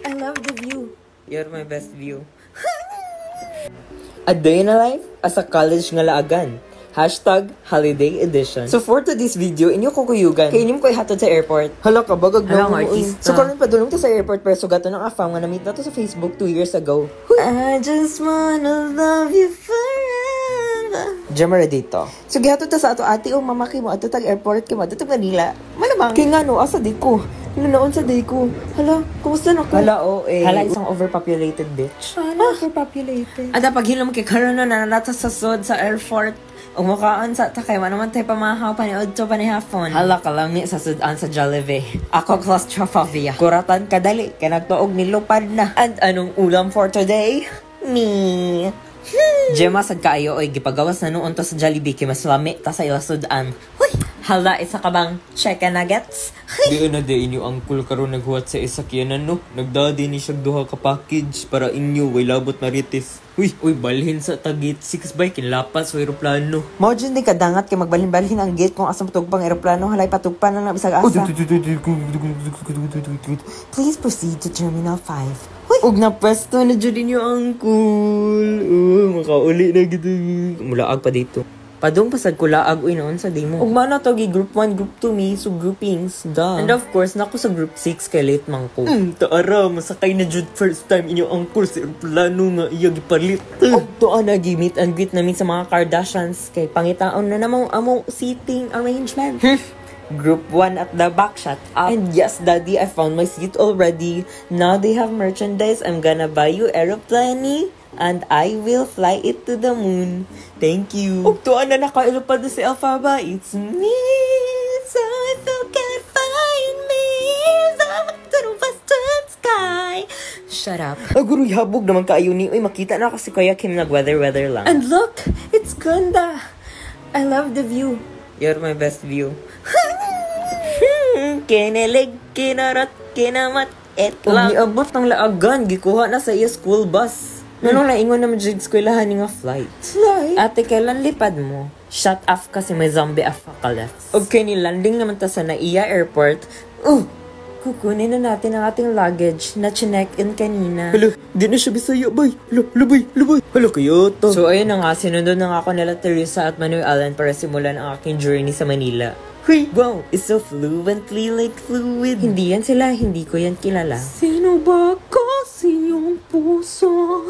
I love the view. You're my best view. A day in a life as a college nga laagan. Hashtag holiday edition. So for today's video, inyo kukuyugan. Kaya inyong ko ihatod sa airport. Hala ka, bagag na mo. So karon pa dulong to sa airport pero sugato ng afam nga na-meet na to sa Facebook 2 years ago. I just wanna love you forever. Jamara dito. So gihatod ta sa ato ate o mamaki mo ato tag airport kay mo ato tag Manila. Malamang. Kaya nga no, asa di ko. Nunoon sa day ko. Hala, kumusta na ko? Hala, Hala, isang overpopulated bitch. Hala, overpopulated. Ada paghilom kay karon na nanata sa sod sa airport. Umukaan sa takay, naman tayo pamahaw pa ni Odto pa ni Hafon. Hala ka lang ni sa sudan sa Jollibee. Ako claustrophobia. Kuratan kadali, kaya nagtuog ni lupad na. And anong ulam for today? Me. Gemma sad kaayo oy gipagawas na noon to sa Jollibee kay mas lami ta sa ila sudan. Hoy, hala isa ka bang chicken nuggets? Di na de inyo angkol karon naghuwat sa isakyanan no. Nagdadi ni siya duha ka package para inyo way labot marites. Uy, balhin sa tagit 6 by kinlapas sa eroplano. Mao jud ni kadangat kay magbalhin-balhin ang gate kung asa matugpang eroplano halay patugpan na bisag asa. Please proceed to Terminal 5. Ug na pwesto na jud inyo angkol. Makauli na gid. Mulaag pa dito. Padung pasag kulaag uy noon sa demo. Ug mana to gi group 1, group 2 mi so groupings. And of course nako sa group 6 kay late man ko. Taara masakay na jud first time inyo angkol sa eroplano nga iya gipalit. Ug tuan na gi meet and greet namin sa mga Kardashians kay pangitaon na namang among seating arrangement. Group 1 at the back shot up. And yes, daddy, I found my seat already. Now they have merchandise. I'm gonna buy you aeroplane and I will fly it to the moon. Thank you. Ug tuan na nakailupad si Alphaba. It's me, so if you can find me, to the western sky. Shut up. Aguro habog naman kaayo ni. Uy, makita na kasi Kuya Kim nag-weather lang. And look, it's ganda. I love the view. You're my best view. Kinilig, kinarot, kinamat, etlang. Niabot ng laagan, gikuha na sa iya school bus. Nanong naingon naman dyan eskwelahan nga flight. Ate, kailan lipad mo? Shut off kasi may zombie apocalypse. Okay, nilanding naman ta sa Naiya Airport. Kukunin na natin ang ating luggage na chinek-in kanina. Hala, di na siya Bisaya, bay. Labay. Hala, kayo to. So, ayun na nga, sinunod na nga ako nila Teresa at Manuel Allen para simulan ang aking journey sa Manila. Wow, it's so fluently like fluid. Hindi yan sila, hindi ko yan kilala. Sino ba kasi yung puso?